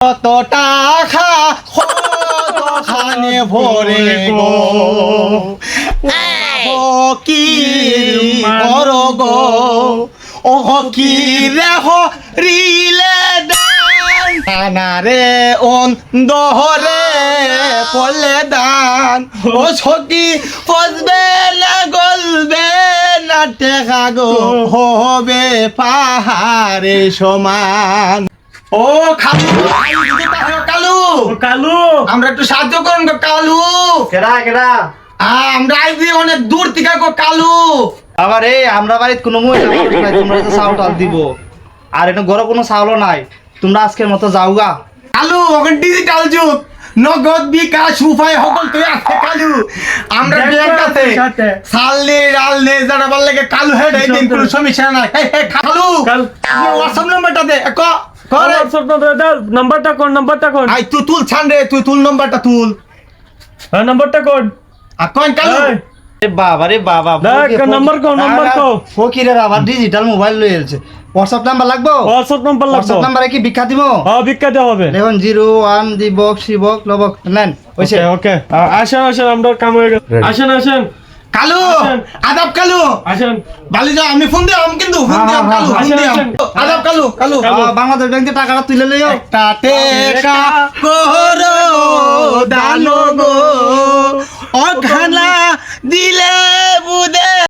কত টাকা কতখানে ভরে গো কি বড় গো ও কি রেহ রিলে দান রে ওন দহরে পলে দান ও ছকি পচবে না গলবে না টেকা গো হবে পাহাড়ে সমান ও খালু কালু কালু আমরা একটু সাহায্য করুন গো কালু কেডা আমরা আইছি অনেক দূর থেকে গো কালু আবার এই আমরা বাড়িতে কোনো মহিলা নাই, তোমরা তো চাউল টাল দিব আর এটা ঘরে কোনো চাউলও নাই, তোমরা আজকের মতো যাওগা। কালু এখন ডিজিটাল যুগ নগদ বিকাশ উপায় সকল তুই আছে কালু আমরা ব্যাংক আছে সাল নে ডাল নে যারা বল লাগে কালু হেড এই দিন কোনো সমস্যা নাই হে কালু হোয়াটসঅ্যাপ নাম্বারটা দে করে নাম্বারটা কোন আই তুই তুল ছান রে তুই তুল নাম্বারটা তুল নাম্বারটা কোন কোন কালু এ বাবা রে বাবা, দেখ, নাম্বার কও। ফকিরের আবার ডিজিটাল মোবাইল লই এলছে। হোয়াটসঅ্যাপ নাম্বার লাগবো? হোয়াটসঅ্যাপ নাম্বার লাগবে। হোয়াটসঅ্যাপ নাম্বারে কি ভিক্ষা দিব? হ্যাঁ ভিক্ষা দেওয়া হবে। দেখুন 01 দিবক শিবক লবক নেন হইছে। ওকে আসেন আমরা কাম হয়ে গেল। আসেন কালু আদাব কালু আসেন বালি যা আমি ফোন দিলাম কিন্তু ফোন দিলাম কালু ফোন আসেন, দিলাম আসেন। আদাব কালু কালু বাংলাদেশ ব্যাংকে টাকাটা তুলে লইও। একটা টেকা করো দানো গো অখানা দিলে বুদে